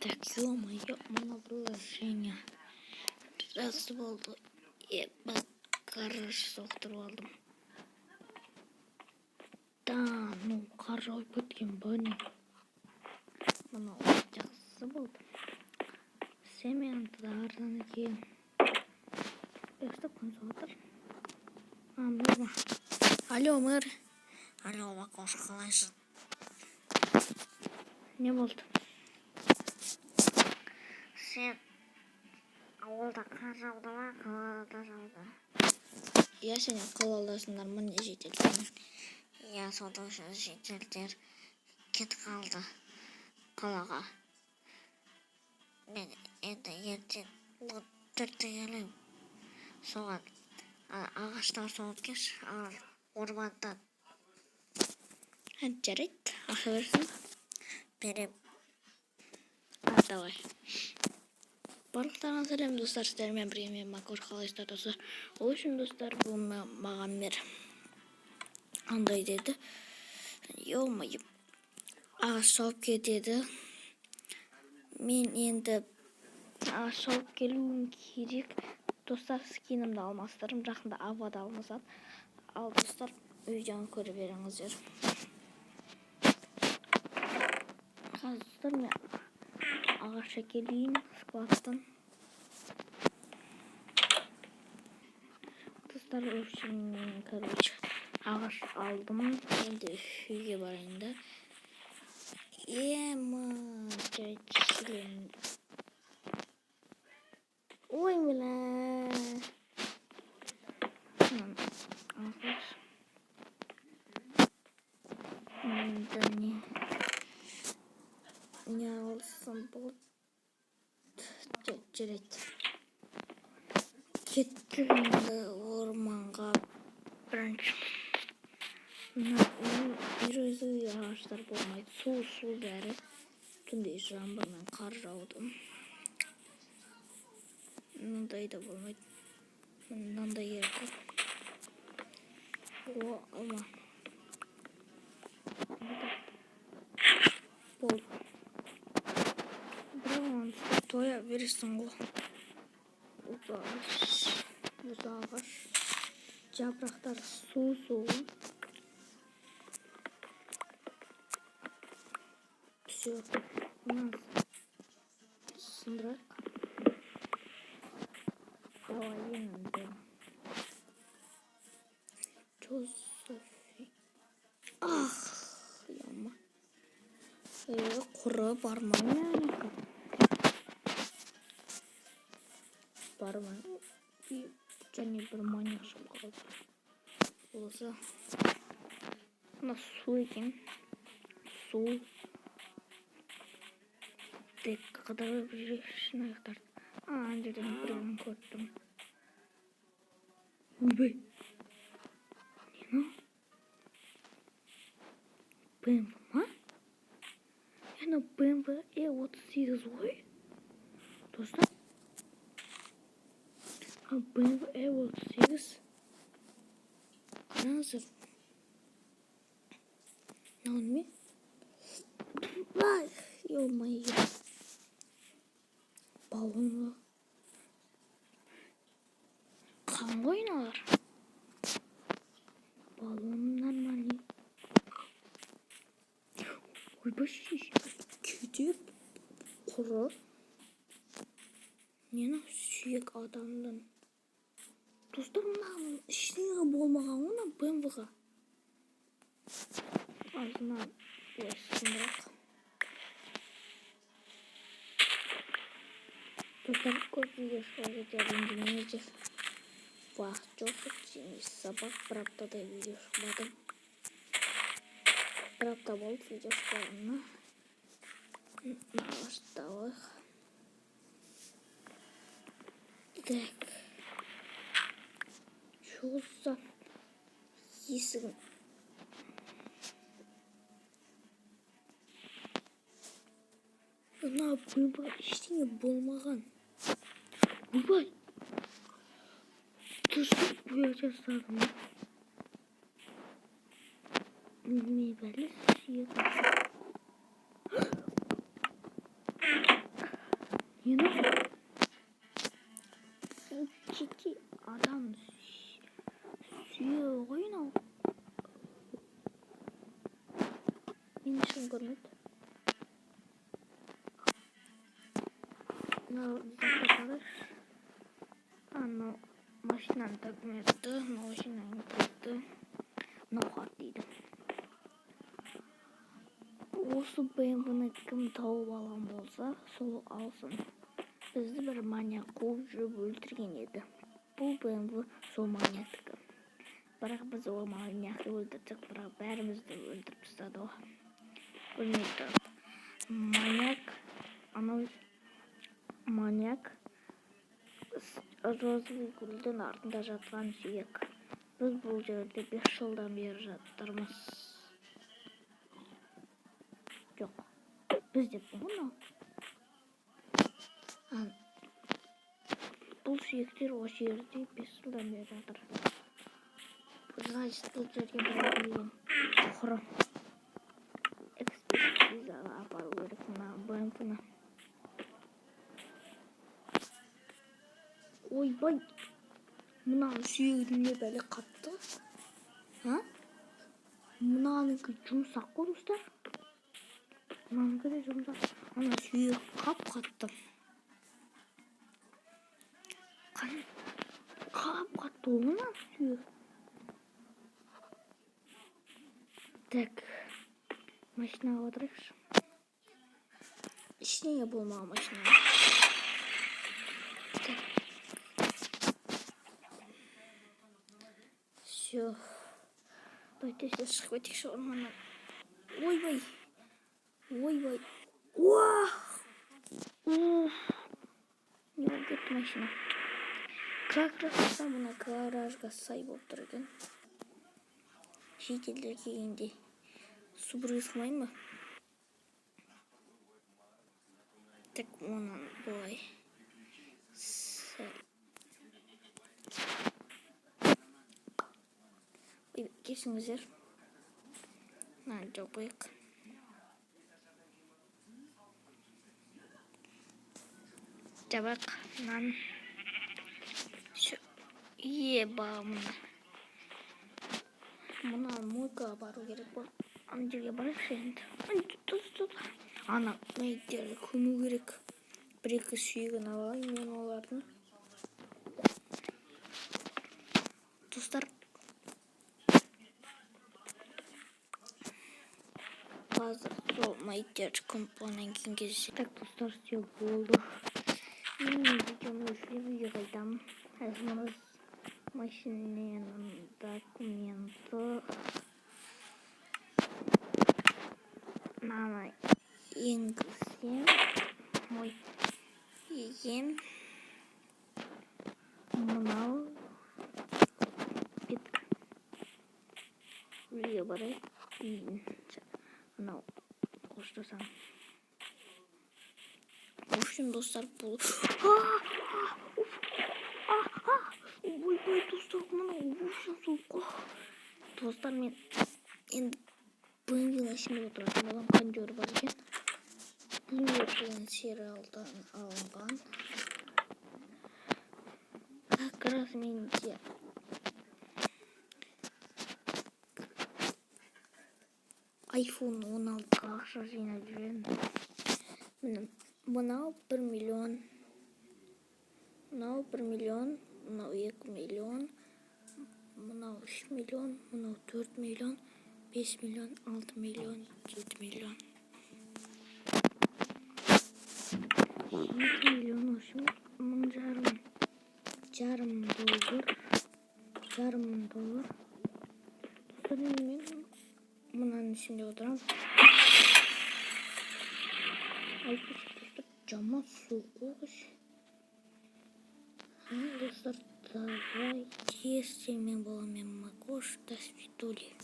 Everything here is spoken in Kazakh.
Так, ё-моё, мына приложение разы болды. Бак, гараж соқтырып алдым. Да, ну, қар жауып кеткен ба не? Мына жақсы болды. Семьянтыдан кейін өстіп күн соғатыр. Мөр ма? Алло, мөр. Алло, Макош, қалайсың? Не болды? Сен ауылда қар жауды ма, қалада жауды? Иә, сен қалаласыңдар ма, не жетелден? Иә, сонда үшін жетелдер кетіп қалды қалаға. Мен енді ертең төртте келем. Соған ағаштар соғып кеш, ормандан. Жарайды, ақша берсің ба? Берем. Давай. Барлықтарыңа сәлем достар, сіздермен бірге мен Макош, қалайсыздар достар? Ол үшін достар, бұл маған андай деді. Ё-моё, ағаш шауып кетеді. Мен енді ағаш шауып келуім керек. Достар, скинімді алмастырым, жақында авада алмасады. Ал достар, видеоны көріп беріңіздер. Қазір мен ағаш әкелейін складтан. Достар, короче, ағаш алдым. Енді үйге барайын да. Жарайды, ой, бля. Ағаш. Енді не алсам болады? Жарайды. Кеттік енді орманға бірінші. Үйрезуі ағаштар болмайды. Су бәрі. Түнде жаңбырмен қар жауды. Мындай да болмайды. Мынандай керек. О, алма. Болды. Бірақ тоя бересің ғой. Осы ағаш. Жапырақтар су. Все. Сындырайық. Давай, енді. Джозефи. Ах, яма. Құры бармайын. Бармайын. Және бір маньяк шығып қалды. Осы. Мына су екен. Су. Тек қыдырып жүрекшін аяқтарды. Жерден бірін көрдім. Ойбай. Не? БМВ ма? Яна БМВ E38 ғой. Достар. БМВ E38. Қараңыздар. Мынауын ме? Ай, ё-моё. Баллонға. Қан ғой мыналар. Баллон нормальный. Ойбай, кедеп құры. Нені сүйек адамдан. Достар, мынаған ішінегі болмаған ғана БМВ-ға. Азына сындырақ. Достар, көп видео шығады дәрінде немесе уақыт жоқ, сабақ бір аптадай видео шықпадым. Бір апта болып видео шықпадым. Ағаштауық. Так. Жоқса есігін. Мына бұйба ештеңе болмаған. Ойбай. Тұшып бұя жасадым. Не бәлі сүйек. Нені? Жеке адам сүйе қойын ау. Мен ешкім көрмеді. Мынау заттары. Анау машинаны документі, машинаның кілті. Мынау хат дейді. Осы BMW-ны кім тауып алған болса, сол алсын. Бізді бір маньяк қуып жүріп өлтірген еді. Бұл BMW сол маньяктікі. Бірақ біз ол маньякты өлтірдік, бірақ бәрімізді өлтіріп тастады ғой. Білмей тұрып. Маньяк розовый гүлдің артында жатқан сүйек. Біз бұл жерде 5 жылдан бері жаттырмыз. Жоқ, біз деп бұны. Бұл сүйектер осы жерде 5 жылдан бері жатыр. Значит, бұл жерге білген құры экспертизаға апару керек мына БМП-ны. Ойбай, мынаның сүйегінің не бәле қатты? Мынаныкі жұмсақ қой, достар. Мынаныкі де жұмсақ. Ана сүйегі қап-қатты. Қап-қатты ол мынаның сүйегі. Так, машинаға отырайықшы. Ештеңе болмаған машинаға. Так. Все. Давайте сейчас шығып өтейікші орманнан. Ойбай. Не кетті машина. Как раз мына гаражға сай болып тұр екен. Шетелдер келгенде су брызмай ма? Так, онан былай. Кесіңіздер. Жоқ бойық. Жабақ, нан. Еба мұна. Мұна мойкаға бару керек бол. Ана жерге барайықшы енді. Тұз. Ана мәйіттерді көму керек. Бір-екі сүйегін алайын мен олардың. Достар. Қазір сол мәйіттерді көміп болғаннан кейін кездеседі. Так, достар, все болды. Мен видеоны өшіріп үйге қайтамын. Әзіміз машинаның документі. Мама енгізсем. Егем. Мынау. Бетка. Үйге барайық. Мынау. Қоштасам. В общем, достар, бұл... Ойбай, достар, мұна ұшын соққы. Достар, мен енді BMW-ны ішінде отыратын болам, кондері бар екен. Бұл деген сериалдан алынған. Как раз менде iPhone 16-ға ақша жинап жүремін. Мынау 1 миллион. Мынау 1 миллион. Мынау 2 миллион. Мынау 3 миллион. Мынау 4 миллион. 5 миллион. 6 миллион. 7 миллион. 7 миллион үшін жарым доллар. Достар, мен мынаның ішінде отырам. Достар, жаман суық қойғыш. Достар, давай, тез мен боламын Макош, до свидули.